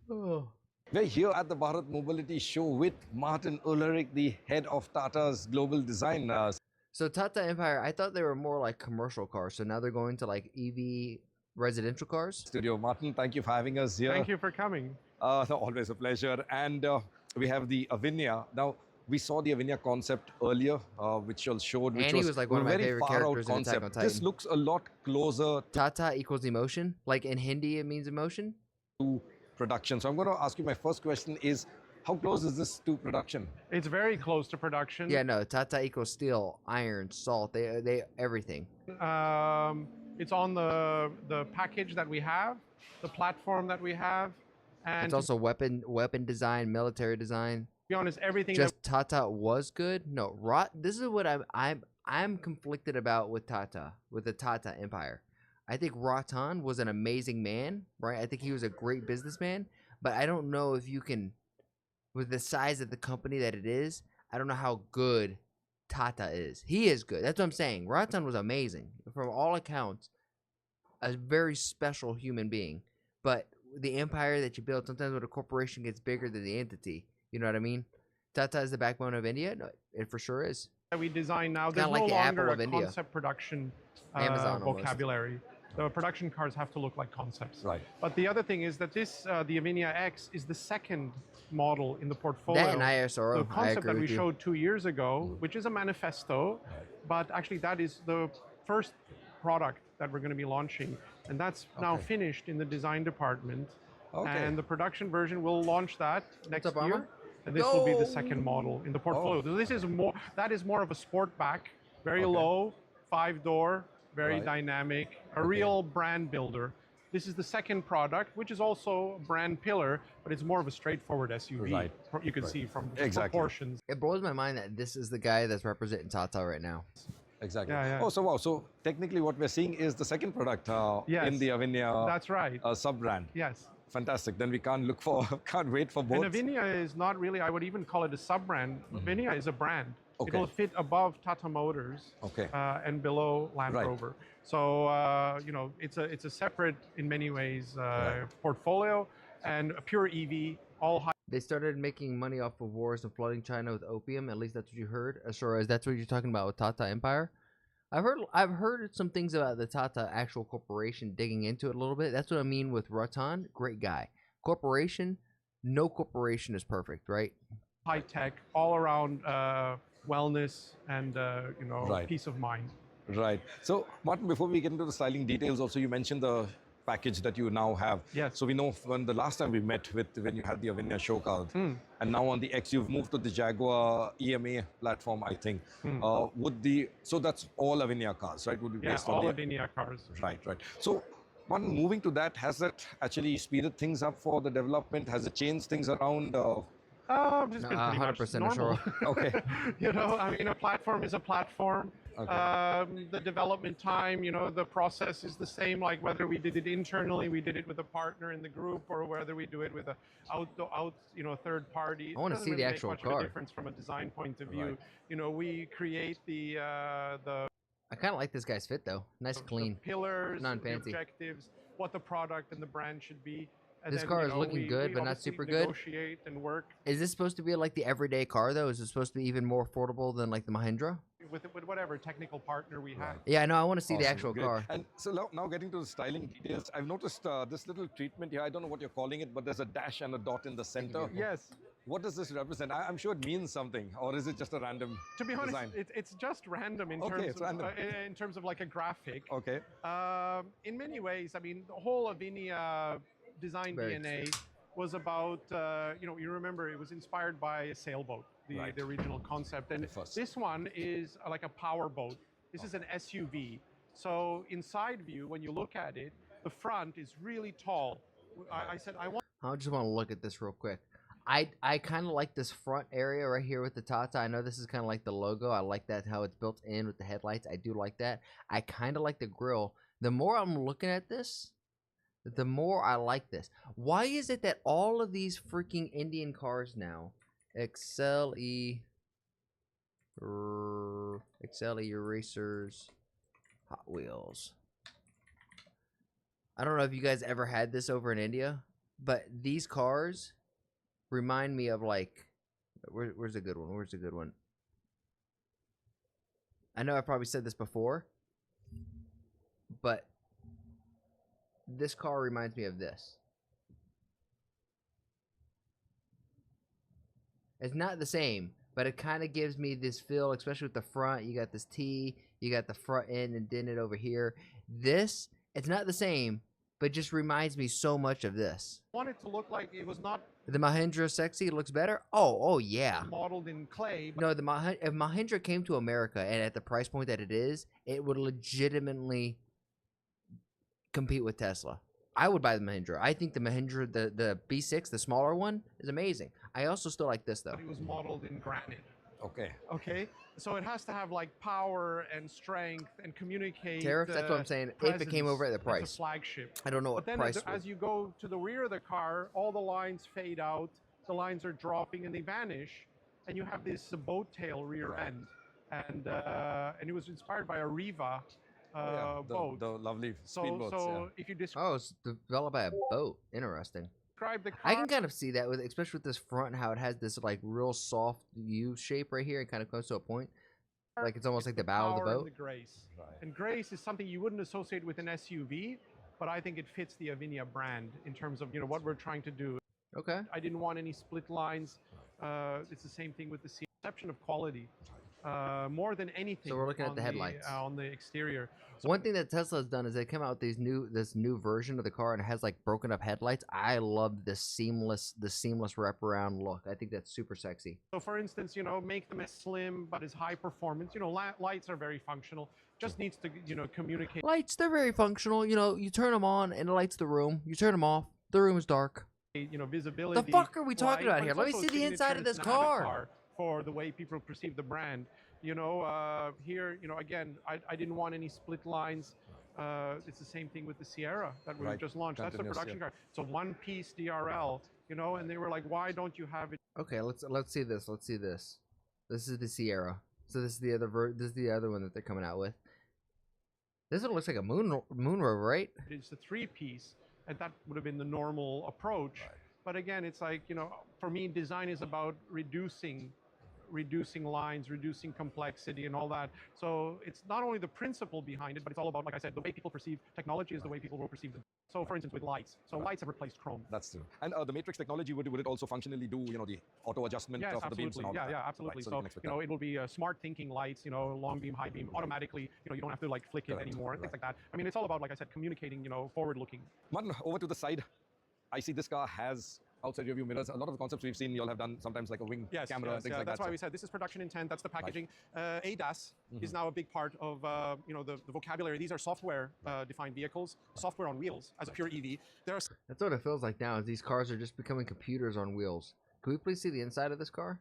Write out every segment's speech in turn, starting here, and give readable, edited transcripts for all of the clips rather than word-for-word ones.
Oh. We're here at the Bharat Mobility Show with Martin Ulrich, the head of Tata's global design. So Tata Empire, I thought they were more like commercial cars. So now they're going to like EV residential cars. Studio. Martin, thank you for having us here. Thank you for coming. Always a pleasure. And we have the Avinya. Now, we saw the Avinya concept earlier, which you showed, which And he was like one of my very favorite far out characters in Attack on concept. This Titan. looks a lot closer Tata equals emotion. Like in Hindi, it means emotion. to production. So I'm going to ask you, my first question is, how close is this to production? It's very close to production. Yeah, no. Tata equals steel, iron, salt. They everything. It's on the package that we have, the platform that we have, and It's also weapon design, military design. to be honest, everything. Just Tata was good. No, This is what I'm conflicted about with Tata, with the Tata Empire. I think Ratan was an amazing man, right? I think he was a great businessman, but I don't know if you can, with the size of the company that it is, I don't know how good Tata is. He is good. That's what I'm saying. Ratan was amazing. From all accounts, a very special human being. But the empire that you build, sometimes when a corporation gets bigger than the entity, you know what I mean? Tata is the backbone of India. No, it for sure is. that we design now, Kinda there's like no the longer Apple a of India. concept production Amazon almost. vocabulary. The production cars have to look like concepts. Right. But the other thing is that this, the Avinya X, is the second model in the portfolio. That and ISRO. The concept agree that we with you. showed 2 years ago, which is a manifesto, but actually that is the first product that we're going to be launching, and that's now Okay. finished in the design department. Okay. And the production version will launch that next up, Arma? year, and this will be the Go! second model in the portfolio. So this is more, that is more of a sport back, very Okay. low, 5-door, very Right. dynamic, a real brand builder. This is the second product, which is also a brand pillar, but it's more of a straightforward SUV. Right. You can see from the Exactly. proportions. It blows my mind that this is the guy that's representing Tata right now. Exactly. Yeah, yeah. Oh, so wow. So technically what we're seeing is the second product Yes. in the Avinya That's right. sub-brand. Yes. Fantastic. Then we can't can't wait for And both. Avinya is not really, I would even call it a sub-brand. Avinya is a brand. Okay. It will fit above Tata Motors Okay. and below Land Right. Rover. So, it's a separate, in many ways, portfolio, and a pure EV, all high. They started making money off of wars and flooding China with opium. At least that's what you heard. As far as that's what you're talking about with Tata Empire. I've heard some things about the Tata actual corporation, digging into it a little bit. That's what I mean with Ratan. Great guy. Corporation. No corporation is perfect, right? High tech, all around wellness and Right. peace of mind. Right. So, Martin, before we get into the styling details, also you mentioned the package that you now have. Yes. So we know when the last time we met when you had the Avinya show card, and now on the X you've moved to the Jaguar EMA platform, I think. So that's all Avinya cars, right? Would be Yeah, based all on of Avinya cars. Right, right. So, one moving to that, has that actually speeded things up for the development? Has it changed things around? It's No, been pretty much 100% normal. Okay. A platform is a platform. Okay. The development time, the process is the same. Like whether we did it internally, we did it with a partner in the group, or whether we do it with a third party. I wanna It doesn't see the really make actual much of car. a difference from a design point of view. Right. We create the I kind of like this guy's fit though. Nice, clean. pillars, the Non-fancy. objectives, what the product and the brand should be. And This then, car is looking we good, but not obviously super good. Negotiate and work Is this supposed to be like the everyday car though? Is it supposed to be even more affordable than like the Mahindra? with whatever technical partner we have. Yeah, I know. I want to see the Awesome, actual great. car. And so now getting to the styling details, I've noticed this little treatment here. I don't know what you're calling it, but there's a dash and a dot in the center. Yes. What does this represent? I'm sure it means something, or is it just a random To be honest, design? it's just random in Okay, terms it's of random. in terms of like a graphic. Okay. In many ways, I mean, the whole Avinya design Very DNA was about you remember it was inspired by a sailboat, Right. the original concept, and The first. this one is like a power boat. This is an SUV. So in side view, when you look at it, the front is really tall. I said I want. I just want to look at this real quick. I kind of like this front area right here with the Tata. I know this is kind of like the logo. I like that how it's built in with the headlights. I do like that. I kind of like the grille. The more I'm looking at this, the more I like this. Why is it that all of these freaking Indian cars now, XLE Racers, Hot Wheels. I don't know if you guys ever had this over in India. but these cars remind me of like, where's a good one? Where's a good one? I know I probably said this before, but this car reminds me of this. It's not the same, but it kind of gives me this feel, especially with the front. You got this T, you got the front end indented over here. This, it's not the same, but just reminds me so much of this. I want it to look like it was not The Mahindra Sexy looks better? Oh yeah. modeled in clay. But No, if Mahindra came to America and at the price point that it is, it would legitimately compete with Tesla. I would buy the Mahindra. I think the Mahindra, the B6, the smaller one, is amazing. I also still like this though. it was modeled in granite. Okay. Okay, so it has to have like power and strength and communicate. Tariffs, that's what I'm saying. If it came over at the presence. price. It's a flagship. I don't know But what then price. as you go to the rear of the car, all the lines fade out, the lines are dropping and they vanish, and you have this boat tail rear end. And it was inspired by a Riva boat. The lovely So speedboats. if you describe Oh, it's developed by a boat. Interesting. the car, I can kind of see that with, especially with this front, how it has this like real soft U shape right here. It kind of comes to a point, like it's almost like the bow of the power and boat. the grace. Right. And grace is something you wouldn't associate with an SUV, but I think it fits the Avinya brand in terms of what we're trying to do. Okay. I didn't want any split lines. It's the same thing with the perception of quality. More than anything. So we're looking at on the headlights. on the exterior. So One thing that Tesla has done is they come out with this new version of the car and it has like broken up headlights. I love this seamless wraparound look. I think that's super sexy. So for instance, make them as slim but as high performance. Lights are very functional. Just needs to, communicate. Lights, they're very functional. You turn them on and it lights the room. You turn them off, the room is dark. Visibility. The fuck are we talking light, about but here? it's Let me also see the a inside of this signature, it's an car. avatar for the way people perceive the brand. Here, again, I didn't want any split lines. It's the same thing with the Sierra that we Right. just launched. That's the Continuous, production yeah. car. It's a one-piece DRL, and they were like, why don't you have it? Okay, let's see this. Let's see this. This is the Sierra. So this is the other this is the other one that they're coming out with. This one looks like a moon rover, right? It's a three-piece, and that would have been the normal approach. But again, it's like, for me, design is about reducing lines, reducing complexity and all that. So it's not only the principle behind it, but it's all about, like I said, the way people perceive technology is the way people will perceive them. So for instance, with lights. So lights have replaced chrome. That's true. And the matrix technology, would it also functionally do, the auto adjustment Yes, of the beams and absolutely. all Yeah, that? absolutely. Right, so, So, you can expect that. it will be smart thinking lights, long beam, high beam, automatically. You don't have to like flick it Correct. anymore, things like that. I mean, it's all about, like I said, communicating, forward looking. Martin, over to the side. I see this car has outside rear view mirrors. A lot of the concepts we've seen, you all have done sometimes like a wing camera and things like that's that. why we said this is production intent. That's the packaging. ADAS is now a big part of the vocabulary. These are software defined vehicles, software on wheels as a pure EV. There are That's what it feels like now. Is these cars are just becoming computers on wheels. Can we please see the inside of this car?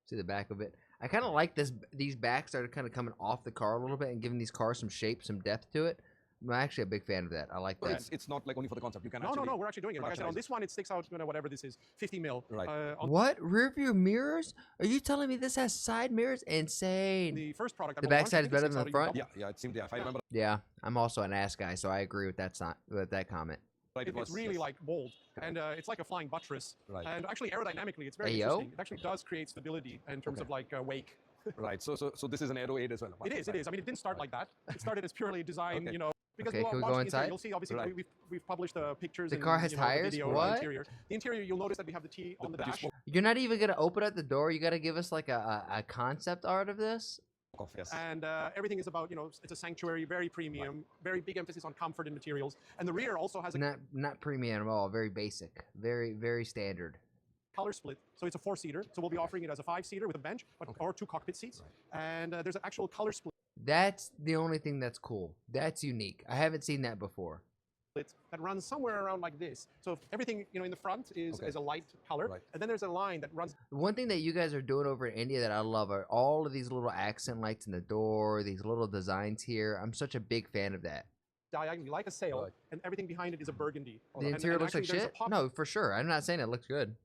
See the back of it. I kind of like these backs that are kind of coming off the car a little bit and giving these cars some shape, some depth to it. I'm actually a big fan of that. I like that. It's not like only for the concept. You can no, actually... we're actually doing it. Like I said, on this one, it sticks out, whatever this is, 50 mil. Right. On What? Rear view mirrors? Are you telling me this has side mirrors? Insane. the first product, that The we launched, backside I is think it better sticks than out the even front? double. Yeah, it seemed, if I remember Yeah, I'm also an ass guy, so I agree with that comment. right, It's really like bold, and it's like a flying buttress. Right. And actually, aerodynamically, it's very Hey, yo. interesting. It actually does create stability in terms of like wake. Right. So this is an Aero 8 as well. It is. I mean, it didn't start like that. It started as purely design, Okay. Because Okay, we'll can we watch go the interior. inside? You'll see, obviously, Right. we've published pictures. The and, car has the tires? video of What? The interior. The interior, you'll notice that we have the T on the dash. You're not even gonna open up the door. You gotta give us like a concept art of this. Yes. And everything is about, it's a sanctuary, very premium, very big emphasis on comfort and materials. And the rear also has a Not premium at all. Very basic. Very standard. color split. So it's a 4-seater. So we'll be offering it as a 5-seater with a bench or 2 cockpit seats. And there's an actual color split That's the only thing that's cool. That's unique. I haven't seen that before. that runs somewhere around like this. So everything, in the front is a light color. Right. And then there's a line that runs. One thing that you guys are doing over in India that I love are all of these little accent lights in the door, these little designs here. I'm such a big fan of that. diagonally like a sail, Right. and everything behind it is a burgundy. The And interior looks actually like there's shit. A pop-up No, for sure. I'm not saying it looks good.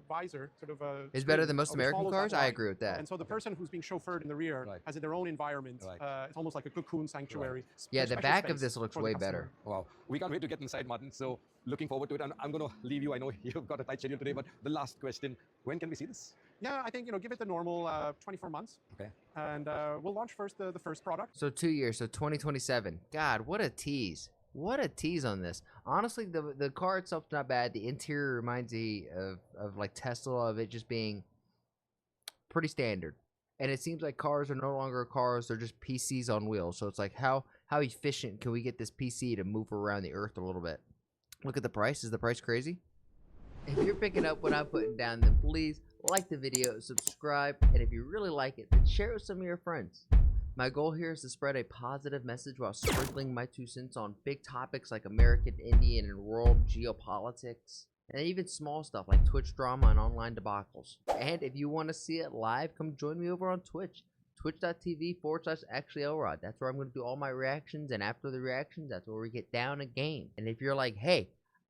visor, sort of a It's better screen, than most which American follows that cars. I line. agree with that. And so the person who's being chauffeured in the rear Right. has their own environment. Right. It's almost like a cocoon sanctuary. Yeah, the Special back of space this looks for the way customer. better. Wow. We can't wait to get inside, Martin. So looking forward to it. And I'm going to leave you. I know you've got a tight schedule today, but the last question, when can we see this? Yeah, I think, give it the normal 24 months. Okay. And we'll launch first the first product. So 2 years, so 2027. God, what a tease. What a tease on this. Honestly, the car itself's not bad. The interior reminds me of like Tesla, of it just being pretty standard. And it seems like cars are no longer cars, they're just PCs on wheels. So it's like how efficient can we get this PC to move around the earth a little bit? Look at the price. Is the price crazy? If you're picking up what I'm putting down, then please like the video, subscribe, and if you really like it, then share it with some of your friends. My goal here is to spread a positive message while sprinkling my 2 cents on big topics like American, Indian, and world geopolitics, and even small stuff like Twitch drama and online debacles. And if you want to see it live, come join me over on Twitch. Twitch.tv/ActuallyElrod. That's where I'm going to do all my reactions, and after the reactions, that's where we get down a game. And if you're like, hey,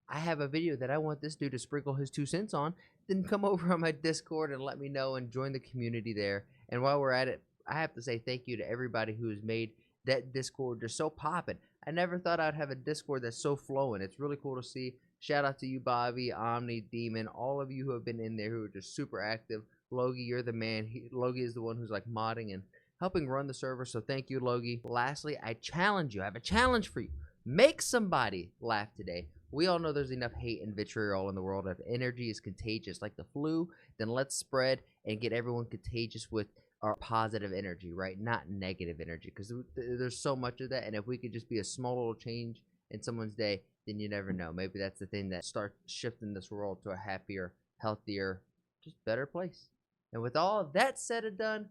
I have a video that I want this dude to sprinkle his 2 cents on, then come over on my Discord and let me know and join the community there. And while we're at it, I have to say thank you to everybody who has made that Discord just so poppin'. I never thought I'd have a Discord that's so flowing. It's really cool to see. Shout out to you, Bobby, Omni, Demon, all of you who have been in there who are just super active. Logie, you're the man. Logie is the one who's like modding and helping run the server, so thank you, Logie. Lastly, I challenge you. I have a challenge for you. Make somebody laugh today. We all know there's enough hate and vitriol in the world. If energy is contagious like the flu, then let's spread and get everyone contagious with our positive energy, right? Not negative energy, because there's so much of that. And if we could just be a small little change in someone's day, then you never know. Maybe that's the thing that starts shifting this world to a happier, healthier, just better place. And with all of that said and done,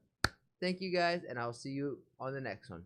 thank you guys, and I'll see you on the next one.